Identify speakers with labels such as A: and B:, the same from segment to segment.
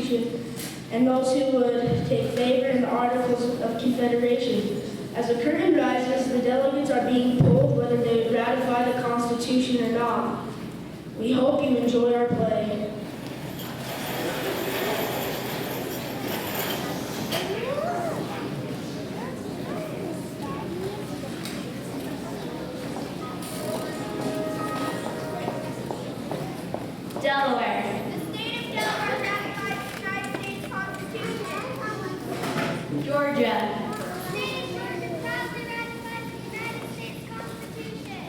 A: Constitution and those who would take favor in the Articles of Confederation. As the curtain rises, the delegates are being polled whether they would ratify the Constitution or not. We hope you enjoy our play.
B: Delaware.
C: The state of Delaware ratifies the United States Constitution.
B: Georgia.
C: The state of Georgia proudly ratifies the United States Constitution.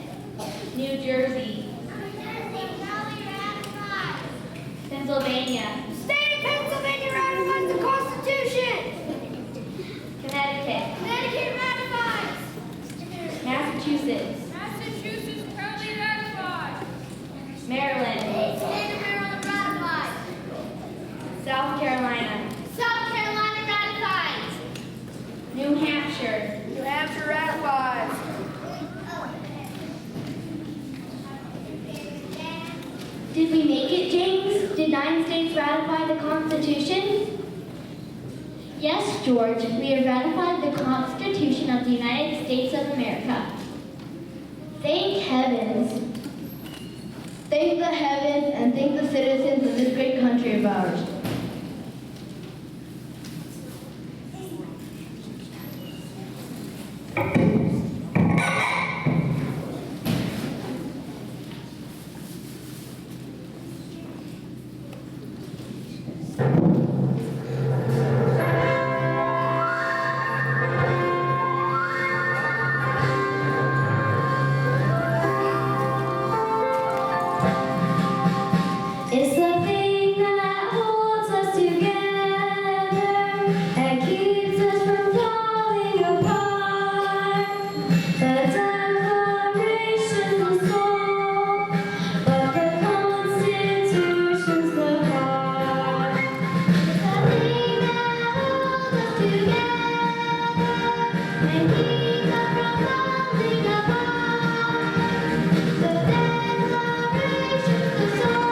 B: New Jersey.
C: New Jersey proudly ratifies.
B: Pennsylvania.
C: The state of Pennsylvania ratifies the Constitution.
B: Connecticut.
C: Connecticut ratifies.
B: Massachusetts.
C: Massachusetts proudly ratifies.
B: Maryland.
C: The state of Maryland ratifies.
B: South Carolina.
C: South Carolina ratifies.
B: New Hampshire.
C: New Hampshire ratifies.
B: Did we make it, James? Did 9 states ratify the Constitution? Yes, George. We have ratified the Constitution of the United States of America. Thank heavens.
D: Thank the heavens and thank the citizens of this great country of ours.
B: It's the thing that holds us together and keeps us from falling apart. The Declaration's the soul, but the Constitution's the heart. It's the thing that holds us together and keeps us from falling apart. The Declaration's the soul.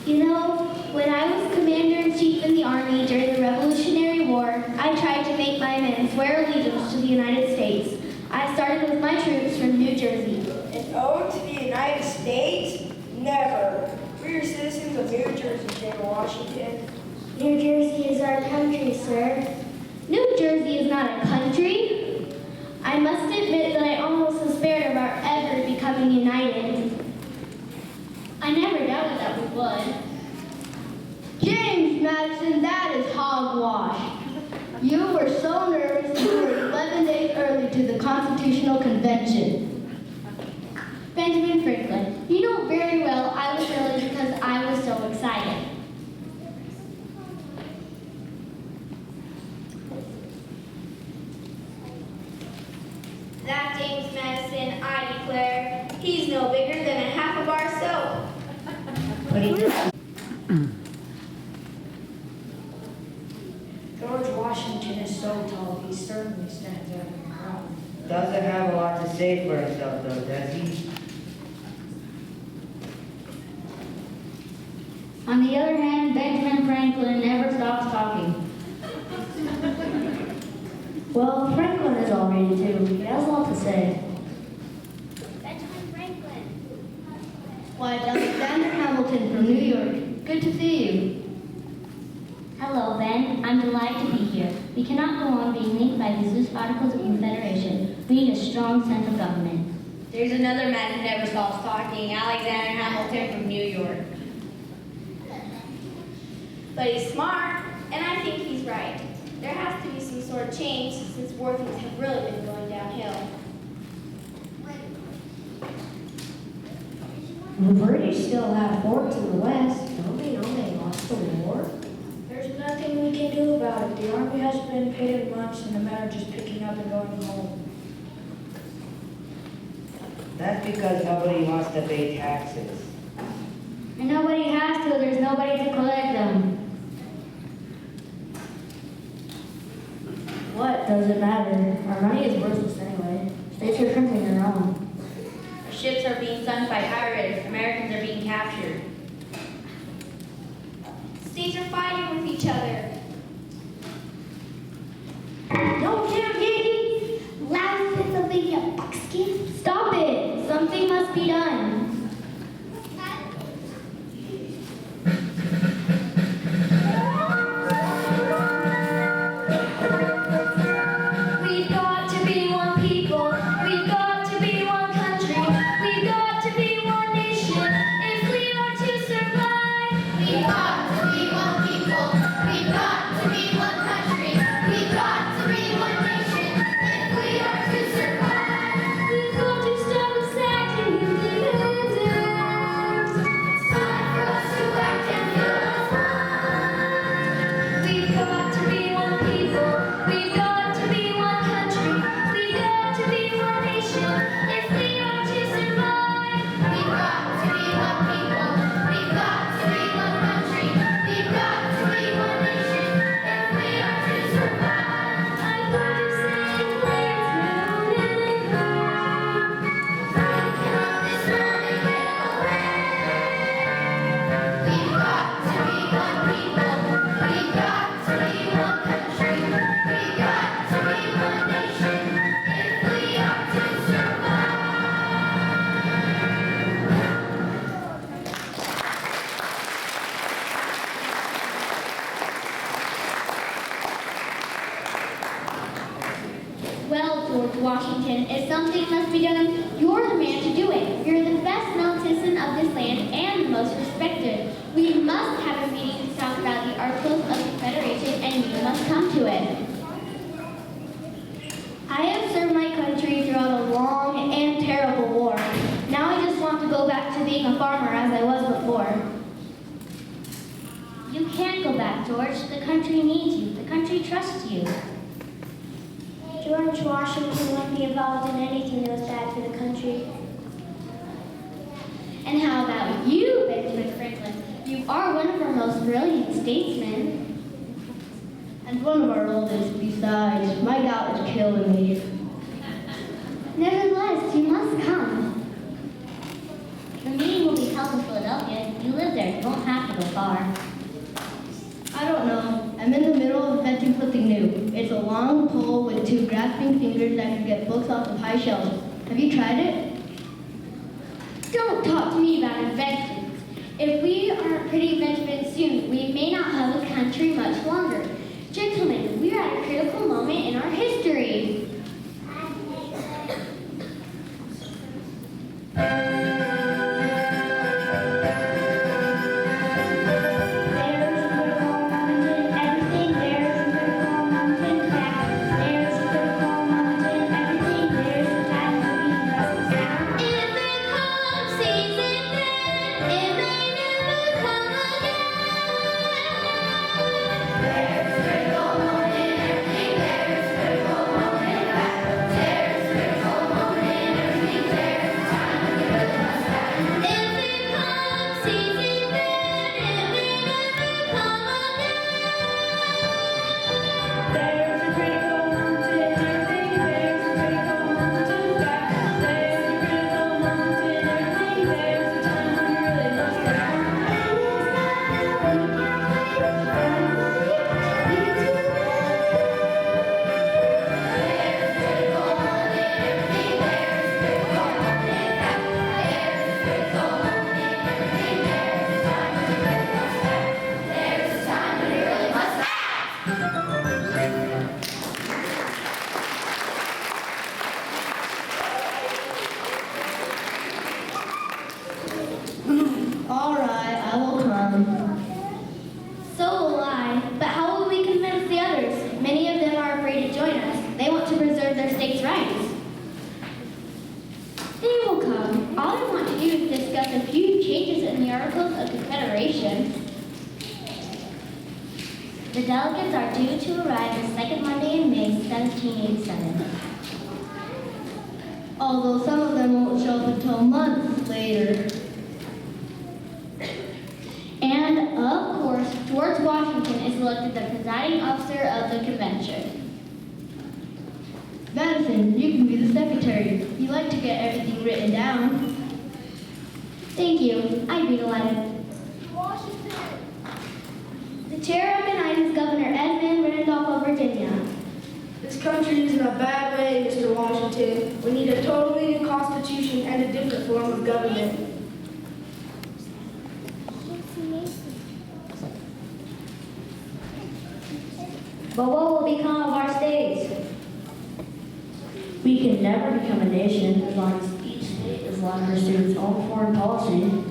B: You know, when I was Commander-in-Chief in the Army during the Revolutionary War, I tried to make my men swear allegiance to the United States. I started with my troops from New Jersey.
A: An ode to the United States? Never. We are citizens of New Jersey, State of Washington.
B: New Jersey is our country, sir. New Jersey is not a country. I must admit that I almost despaired of our ever becoming united. I never doubted that we would.
D: James Madison, that is hogwash. You were so nervous you were 11 days early to the Constitutional Convention.
B: Benjamin Franklin, you know very well I was early because I was so excited. That James Madison, I declare, he's no bigger than a half a bar soap.
D: What do you
A: George Washington is so tall, he certainly stands out in the crowd.
E: Doesn't have a lot to say for himself, though, does he?
B: On the other hand, Benjamin Franklin never stops talking.
D: Well, Franklin is all ready too. He has a lot to say.
C: Benjamin Franklin.
D: Why, Alexander Hamilton from New York. Good to see you.
B: Hello, Ben. I'm delighted to be here. We cannot go on being linked by these loose articles of confederation. We need a strong central government.
F: There's another man who never stops talking, Alexander Hamilton from New York.
G: But he's smart, and I think he's right. There has to be some sort of change since war things have really been going downhill.
H: The British still have forts in the West. Don't they know they lost the war?
A: There's nothing we can do about it. The army hasn't been paid in months and the men are just picking up and going home.
E: That's because nobody wants to pay taxes.
B: And nobody has to. There's nobody to collect them.
D: What does it matter? Our money is worthless anyway. States are printing their own.
F: Our ships are being sunk by pirates. Americans are being captured.
G: States are fighting with each other.
B: No, Yankee! Loud Pennsylvania buckskin. Stop it! Something must be done.
G: We've got to be one people. We've got to be one country. We've got to be one nation if we are to survive. We've got to be one people. We've got to be one country. We've got to be one nation if we are to survive. We've got to stop us acting independent. It's time for us to act and feel as one. We've got to be one people. We've got to be one country. We've got to be one nation if we are to survive. We've got to be one people. We've got to be one country. We've got to be one nation if we are to survive. I'm going to sing words round and round. Breaking on this road and get away. We've got to be one people. We've got to be one country. We've got to be one nation if we are to survive.
B: Well, George Washington, if something must be done, you're the man to do it. You're the best known citizen of this land and the most respected. We must have a meeting to talk about the Articles of Confederation, and you must come to it. I have served my country throughout a long and terrible war. Now I just want to go back to being a farmer as I was before. You can't go back, George. The country needs you. The country trusts you.
G: George Washington wouldn't be involved in anything that was bad for the country.
B: And how about you, Benjamin Franklin? You are one of our most brilliant statesmen.
D: And one of our oldest, besides. My gout is killing me.
B: Nevertheless, you must come. The meeting will be held in Philadelphia. You live there. You won't have to go far.
D: I don't know. I'm in the middle of inventing something new. It's a long pole with two grasping fingers that can get books off of high shelves. Have you tried it?
B: Don't talk to me about inventions. If we aren't pretty inventive soon, we may not have a country much longer. Gentlemen, we are at a critical moment in our history.
G: If it comes, seize it then. It may never come again. There's critical moment, everything there's critical moment.
B: The delegates are due to arrive the second Monday in May, 1787.
D: Although some of them won't show up until months later.
B: And, of course, George Washington is elected the presiding officer of the convention.
D: Madison, you can be the secretary. You like to get everything written down.
B: Thank you. I'd be delighted.
C: Washington.
B: The chair recognizes Governor Edmund Randolph of Virginia.
A: This country is in a bad way, Mr. Washington. We need a totally new constitution and a different form of government.
H: But what will become of our states? We can never become a nation as long as each state is allowed to pursue its own foreign policy.